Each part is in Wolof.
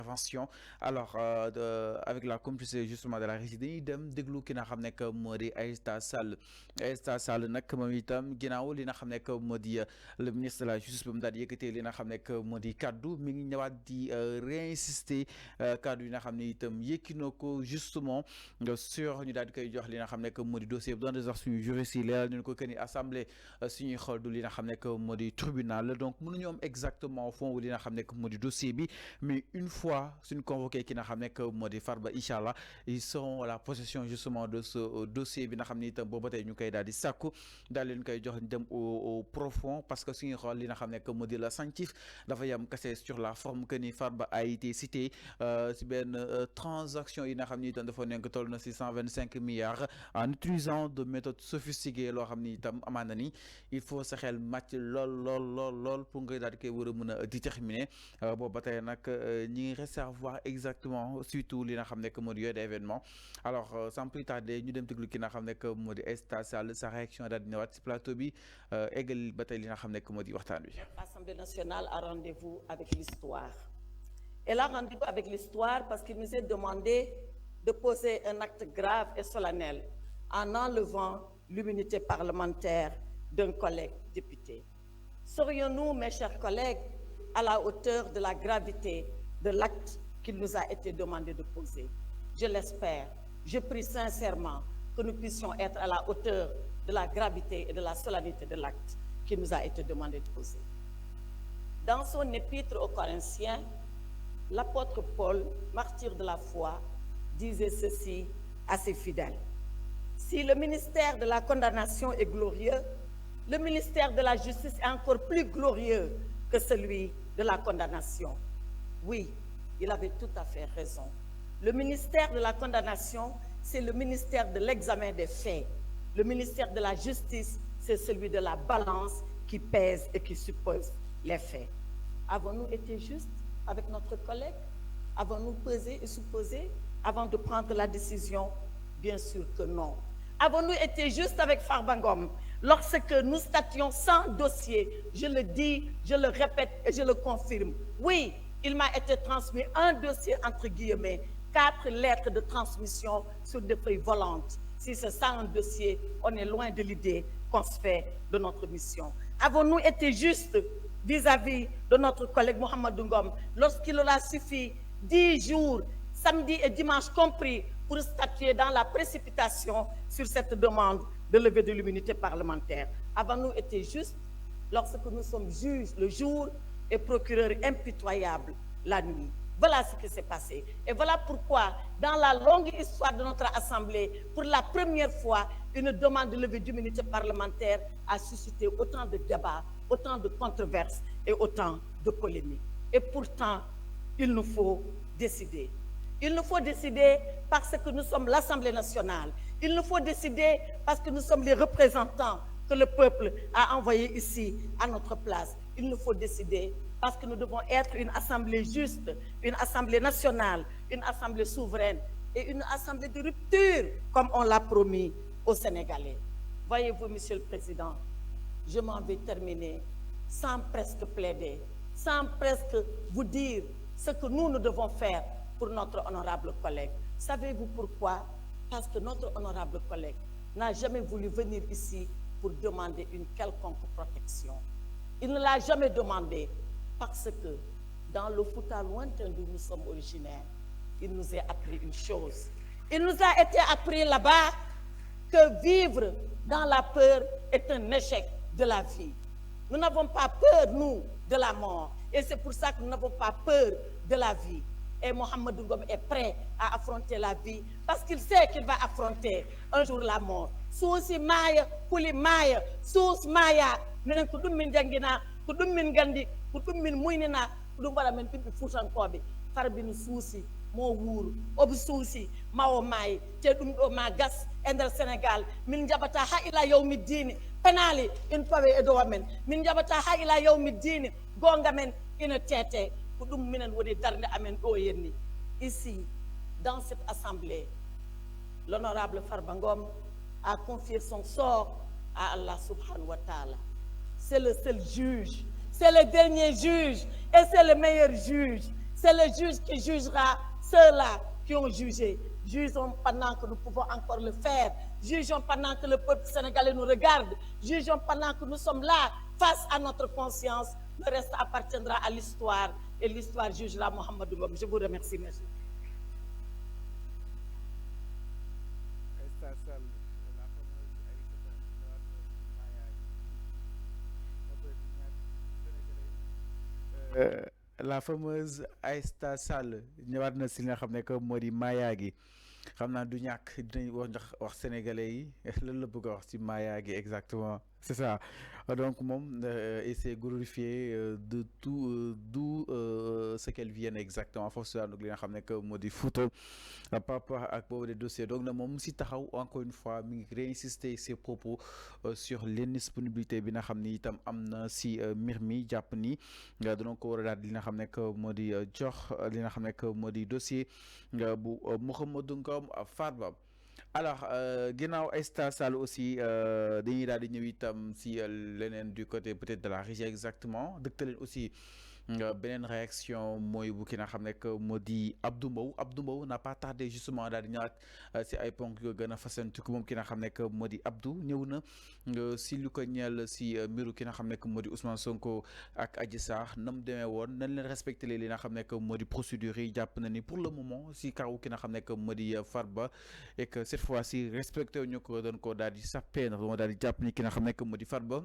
intervention alors avec la complicité justement de la régie dañuy dem déglu ki nga xam ne que moo di Aïssata Sall Aïssata Sall nag moom itam ginnaaw li nga xam ne que moo di le ministre de la justice ba mu daal di yëkkatee li nga xam ne que moo di kaddu mi ngi ñëwaat di réinsister kaddu yi nga xam ne itam yëkki na ko justement sur ñu daal di koy jox li nga xam ne que moo di dossier bi doon des wax suñu juriste yi leeral ñu ko que ni assemblée suñuy xool du li nga xam ne que moo di tribunal donc mënuñu am exactement au fond li nga xam ne que moo di dossier bi mais une fois suñ convoqué ki nga xam ne que moo di Farba incha allah ils seront à la possession justement de ce dossier bi nga xam ne itam booba tey ñu koy daal di sàkku daal leen koy jox dem au profond parce que suñuy xool li nga xam ne que moo di la sanctif dafa yam kase sur la forme que ni Farba a été cité si benn transaction yi nga xam ni itam dafa nekk toll na 625 milliards en utilisant de méthodes sophistiquées loo xam ni itam amaan na ni il faut sa xel màcc lool pour nga daal di koy war a mën a déterminer boobu ba tey nag ñi ngi recevoir exactement surtout li nga xam ne que moo di yooyu d'événement alors sans plus tarder ñu dem déglu ki nga xam ne que moo di Aïssata Sall sa réaction daal di ñëwaat si plateau bi eggal ba tey li nga xam ne que moo di waxtaan wi. L'Assemblée nationale a rendez-vous avec l'histoire. Elle a rendez-vous avec l'histoire parce qu'il nous est demandé de poser un acte grave et solennel en enlevant l'immunité parlementaire d'un collègue député. Serions-nous, mes chers collègues, à la hauteur de la gravité de l'acte qu'il nous a été demandé de poser? Je l'espère. Je prie sincèrement que nous puissions être à la hauteur de la gravité et de la solennité de l'acte qu'il nous a été demandé de poser. Dans son épître aux Corinthiens, l'apôtre Paul, martyr de la foi, disait ceci à ses fidèles. Si le ministère de la condamnation est glorieux, le ministère de la justice est encore plus glorieux que celui de la condamnation. Oui, il avait tout à fait raison. Le ministère de la condamnation, c'est le ministère de l'examen des faits. Le ministère de la justice, c'est celui de la balance qui pèse et qui suppose les faits. Avons-nous été justes avec notre collègue? Avons-nous pesé et supposé avant de prendre la décision? Bien sûr que non. Avons-nous été justes avec Farba Ngom lorsque nous stations sans dossier? Je le dis, je le répète et je le confirme. Oui, il m'a été transmis un dossier entre guillemets, 4 lettres de transmission sur des feuilles volantes. Si c'est ça un dossier, on est loin de l'idée qu'on se fait de notre mission. Avons-nous été justes vis-à-vis de notre collègue Mohamedou Ngom lorsqu'il aura suffi 10 jours, samedi et dimanche compris, pour statuer dans la précipitation sur cette demande de levée de l'immunité parlementaire? Avons-nous été justes lorsque nous sommes juges le jour et procureurs impitoyables la nuit? Voilà ce qui s'est passé. Et voilà pourquoi, dans la longue histoire de notre Assemblée, pour la première fois, une demande de levée d'immunité parlementaire a suscité autant de débats, autant de controverses et autant de polémiques. Et pourtant, il nous faut décider. Il nous faut décider parce que nous sommes l'Assemblée nationale. Il nous faut décider parce que nous sommes les représentants que le peuple a envoyés ici à notre place. Il nous faut décider parce que nous devons être une assemblée juste, une assemblée nationale, une assemblée souveraine et une assemblée de rupture, comme on l'a promis aux Sénégalais. Voyez-vous, Monsieur le Président, je m'en vais terminer sans presque plaider, sans presque vous dire ce que nous devons faire pour notre honorable collègue. Savez-vous pourquoi? Parce que notre honorable collègue n'a jamais voulu venir ici pour demander une quelconque protection. Il ne l'a jamais demandé parce que dans le Fouta lointain d'où nous sommes originaires, il nous a appris une chose. Il nous a été appris là-bas que vivre dans la peur est un échec de la vie. Nous n'avons pas peur, nous, de la mort. Et c'est pour ça que nous n'avons pas peur de la vie. Et Mohamedou Ngom est prêt à affronter la vie parce qu'il sait qu'il va affronter un jour la mort. Sousi maya, kuli maya, sous maya, menen kudum min jangina, kudum min gandi, kudum min muinina, kudum wala men pipi futan kobe, farbinu sousi, mo wuru, obu sousi, mao mai, te dum do ma gas, endel Sénégal, min jabata ha ila yawmi dini, penali, in pawe edo wamen, min jabata ha ila yawmi dini, gonga men, ina tete, ici, dans cette assemblée, l'honorable Farba Ngom a confié son sort à Allah subhanahu wa ta'ala. C'est le seul juge, c'est le dernier juge et c'est le meilleur juge. C'est le juge qui jugera ceux-là qui ont jugé. Jugeons pendant que nous pouvons encore le faire. Jugeons pendant que le peuple sénégalais nous regarde. Jugeons pendant que nous sommes là, face à notre conscience. Le reste appartiendra à l'histoire et l'histoire jugera Mohamedou Ngom. Je vous remercie, merci. La fameuse Aïssata Sall ñëwaat na si li nga xam ne que moo di Maya gi xam naa du ñàkk dinañ wax sénégalais yi lan la bëgg a wax ci Maya gi exactement c'est ça donc moom il s'est glorifié de tout d'où ce qu'elle vient exactement foofu si li nga xam ne que moo di Fouta par rapport ak boobu des dossiers donc na moom si taxaw encore une fois mi ngi réinsister ses propos sur l'indisponibilité bi nga xam ni itam am na si mbir mi jàpp ni dina ko war a daal li nga xam ne que moo di jox li nga xam ne que moo di dossier bu Mouhamadou Ngom Farba. Alors ginnaaw Aïssata Sall aussi dañuy daal di ñëw itam si leneen du côté peut-être de la régie exactement dëkk aussi beneen réaction mooy bu ki nga xam ne que moo di Abdou Mbow n'a pas tardé justement daal di ñëwaat si ay ponk yu gën a fasantiku moom ki nga xam ne que moo di Abdou ñëw na si lu ko ñeel si mbiru ki nga xam ne que moo di Ousmane Sonko ak Adji Sarr na mu demee woon nañ leen respecté li nga xam ne que moo di procédure yi jàpp na ni pour le moment si kaw ki nga xam ne que moo di Farba et que cette fois-ci respecté ñu ko doon ko daal di sàppee ndax moo daal di jàpp ni ki nga xam ne que moo di Farba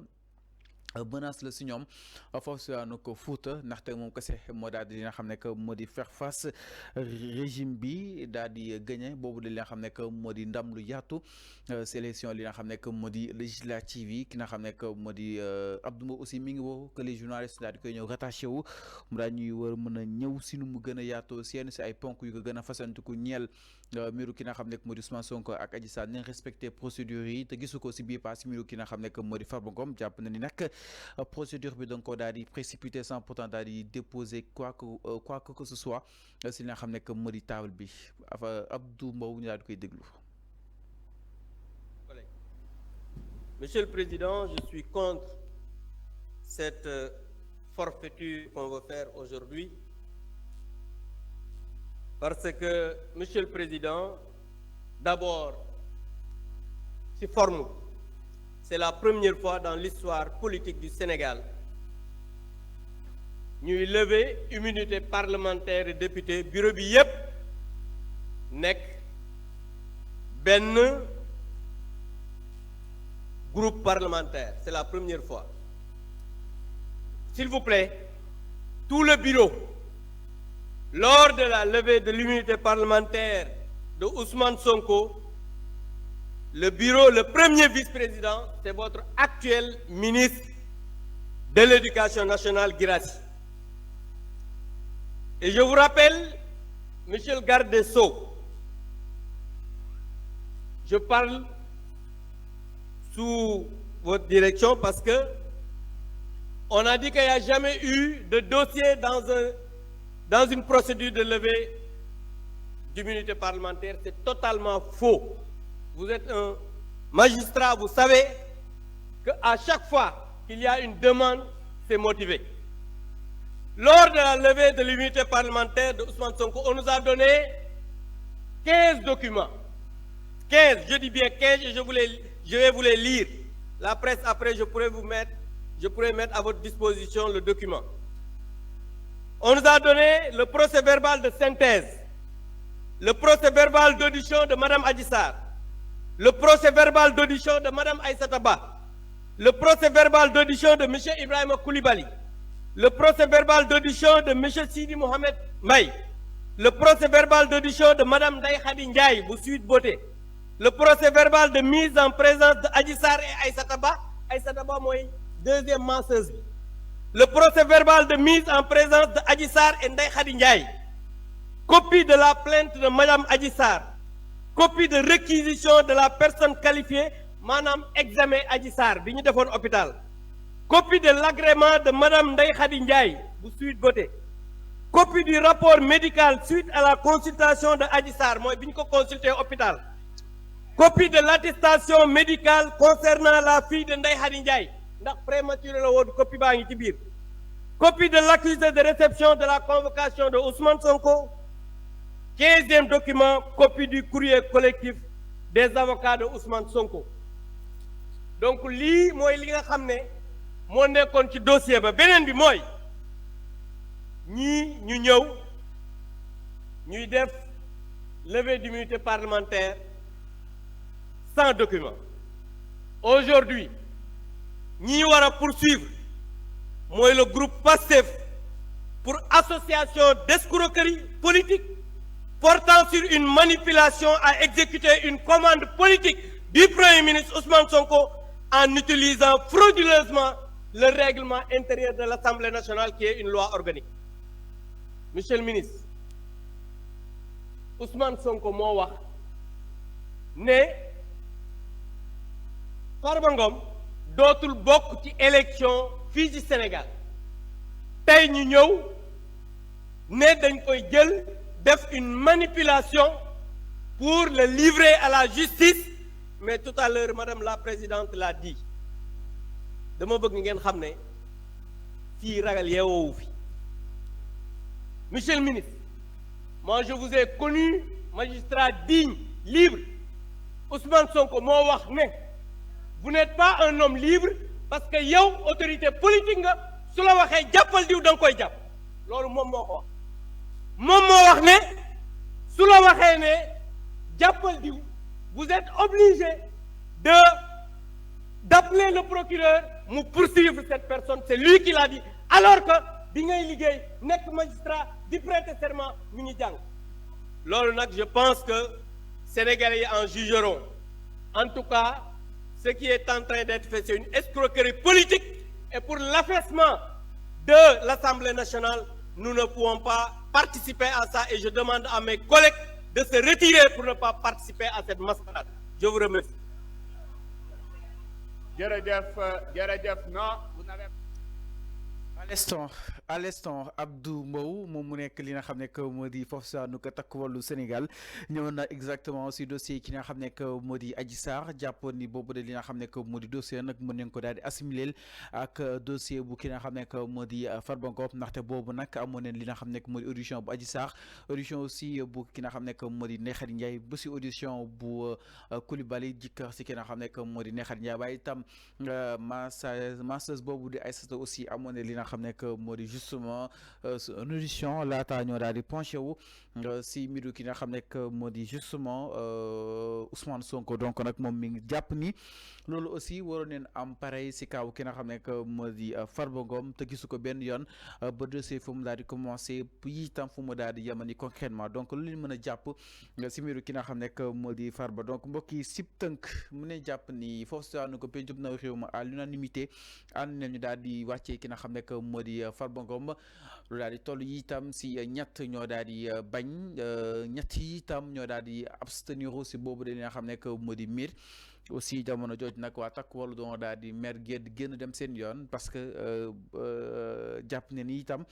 menace la si ñoom foofu si waanu ko Fouta ndaxte moom kese moo daal di li nga xam ne que moo di faire face régime bi daal di gagné boobu li nga xam ne que moo di ndam lu yaatu sélection li nga xam ne que moo di législative yi ki nga xam ne que moo di Abdou Mbow aussi mi ngi woo que les journalistes daal di koy ñëw rattaché wu mu daal ñuy war mën a ñëw si nu mu gën a yaatoo seen si ay ponk yu ko gën a fasantiku ñeel miiru ki nga xam ne que moo di Ousmane Sonko ak Adji Sarr nañ respecté procédure yi te gisu ko si biir pas si miiru ki nga xam ne que moo di Farba Ngom jàpp na ni nag procédure bi donc ko daal di précipité sans pourtant daal di déposer quoi que ce soit si li nga xam ne que moo di table bi Abdou Mbow ñu daal di koy déglu. Monsieur le Président, je suis contre cette forfaiture qu'on veut faire aujourd'hui parce que, Monsieur le Président, d'abord, c'est forme. C'est la première fois dans l'histoire politique du Sénégal ñuy lever immunité parlementaire et député bureau bi yépp nekk benn groupe parlementaire. C'est la première fois. S'il vous plaît, tout le bureau, lors de la levée de l'immunité parlementaire de Ousmane Sonko, le bureau, le premier vice-président, c'est votre actuel ministre de l'Éducation nationale, Guirassy. Et je vous rappelle, monsieur le garde des Sceaux, je parle sous votre direction parce que on a dit qu'il n'y a jamais eu de dossier dans une procédure de levée d'immunité parlementaire. C'est totalement faux. Vous êtes un magistrat, vous savez qu'à chaque fois qu'il y a une demande, c'est motivé. Lors de la levée de l'immunité parlementaire de Ousmane Sonko, on nous a donné 15 documents. 15, je dis bien 15 et je vais vous les lire. La presse, après, je pourrais mettre à votre disposition le document. On nous a donné le procès-verbal de synthèse, le procès-verbal d'audition de Mme Adji Sarr, le procès-verbal d'audition de Mme Aïssata Ba, le procès-verbal d'audition de M. Ibrahima Koulibaly, le procès-verbal d'audition de M. Sidi Mohamed Maï, le procès-verbal d'audition de Mme Ndeye Khady Ndiaye, bu Sweet Beauté, le procès-verbal de mise en présence de Adji Sarr et Aïssata Ba mooy deuxième menseuse bi, le procès-verbal de mise en présence de Adji Sarr et Ndeye Khady Ndiaye, copie de la plainte de Mme Adji Sarr, copie de réquisition de la personne qualifiée maanaam examen Adji Sarr bi ñu defoon hôpital, copie de l'agrément de Mme Ndeye Khady Ndiaye bu Sweet Beauté, copie du rapport médical suite à la consultation de Adji Sarr mooy bi ñu ko consulté hôpital, copie de l'attestation médicale concernant la fille de Ndeye Khady Ndiaye ndax prématuré la woon copie baa ngi ci biir, copie de l'accusé de réception de la convocation de Ousmane Sonko, 15e document, copie du courrier collectif des avocats de Ousmane Sonko. Donc lii mooy li nga xam ne moo nekkoon ci dossier ba beneen bi mooy ñii ñu ñëw ñuy def levée d'immunité parlementaire sans document. Aujourd'hui ñi war a poursuivre mooy le groupe PASTEF pour association d'escroquerie politique portant sur une manipulation à exécuter une commande politique du Premier ministre Ousmane Sonko en utilisant frauduleusement le règlement intérieur de l'Assemblée nationale qui est une loi organique. Monsieur le ministre, Ousmane Sonko moo wax ne Farba Ngom dootul bokk ci élection fii ci Sénégal tey ñu ñëw ne dañ koy jël def une manipulation pour le livrer à la justice, mais tout à l'heure madame la présidente l'a dit dama bëgg ngeen xam ne fii ragal yeewoowu fi. Monsieur le ministre, moi je vous ai connu magistrat digne, libre. Ousmane Sonko moo wax ne vous n'êtes pas un homme libre parce que yow autorité politique nga su la waxee jàppal diw da nga koy jàpp loolu moom moo ko wax. moom moo wax ne su la waxee ne jàppal diw vous êtes obligé d'appeler le procureur mu poursuivre cette personne, c'est lui qui l'a dit, alors que bi ngay liggéey nekk magistrat di prêter serment ñu ngi jàng loolu nag je pense que Sénégalais yi en jugeront. En tout cas ce qui est en train d'être fait c'est une escroquerie politique et pour l'affaissement de l'Assemblée nationale nous ne pouvons pas participer à ça et je demande à mes collègues de se retirer pour ne pas participer à cette mascarade. Je vous remercie. jërëjëf non vous n'avez à l'instant Abdou Mbow moom mu nekk li nga xam ne que moo di foofu saa nu ko takk wàllu Sénégal ñëw na exactement si dossier ki nga xam ne que moo di Adji Sarr jàppoon ni boobu de li nga xam ne que moo di dossier nag mën nañ ko daal di assimiler ak dossier bu ki nga xam ne que moo di Farba Ngom ndaxte boobu nag amoon nañ li nga xam ne que moo di audition bu Adji Sarr audition aussi bu ki nga xam ne que moo di Ndeye Khady Ndiaye ba si audition bu Coulibaly jikka si ki nga xam ne que moo di Ndeye Khady Ndiaye waaye itam masseuse boobu di Aïssata aussi amoon na li nga xam ne que moo di justement une audition laata ñoo daal di penché wu si mbiru ki nga xam ne que moo di justement Ousmane Sonko donc nag moom mi ngi jàpp ni loolu aussi waroon neen am pareil si kaw ki nga xam ne que moo di Farba Ngom te gisu ko benn yoon ba dossier fu mu daal di commencé itam fu mu daal di yemani concrètement donc lu ñu mën a jàpp si mbiru ki nga xam ne que moo di Farba donc mbokk yi sib tënk mu ne jàpp ni foofu saanu ko pencum na réew ma à l'unanimité ànd nañu daal di wàccee ki nga xam ne que moo di Farba Ngom lu daal di toll yi itam si ñett ñoo daal di bañ ñett yi itam ñoo daal di abstenir si boobu de li nga xam ne que moo di miir aussi jamono jooj nag waa takk wàllu doon daal di mer génn dem seen yoon parce que jàpp ne ni itam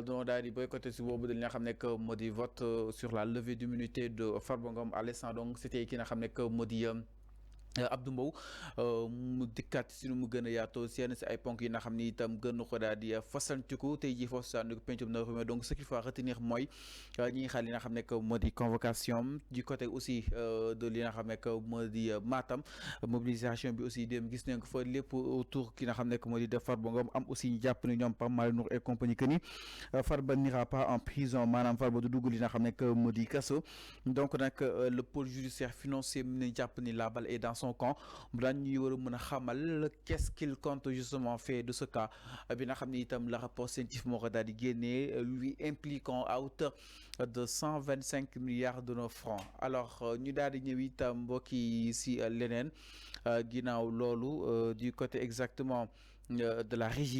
doon daal di boycotté si boobu de li nga xam ne que moo di vote sur la levée d'immunité de Farba Ngom à l'instant donc c'était ki nga xam ne que moo di Abdou Mbow mu dikkaat si nu mu gën a yaatoo seen si ay ponk yi nga xam ni itam gën ko daal di fasantiku tey jii foofu sànni ko pencum na réew mi donc ce qu'il faut retenir mooy ñi ngi xaar li nga xam ne que moo di convocation du côté aussi de li nga xam ne que moo di Matam mobilisation bi aussi dem gis nañ ko fa lépp autour ki nga xam ne que moo di def Farba Ngom am aussi ñu jàpp ne ñoom Pape Malick Ndour et compagnie que ni Farba n'ira pas en prison maanaam Farba du dugg li nga xam ne que moo di kaso donc nag le pôle judiciaire financier mi nañ jàpp ni la balle est dans son camp daan ñuy war a mën a xamal qu'est-ce qu'il compte justement faire de ce cas bi nga xam ne itam la rapport scientifique moo ko daal di génnee lui impliquant à hauteur de 125 milliards de nos francs alors ñu daal di ñëw itam mbokki si leneen ginnaaw loolu du côté exactement de la régie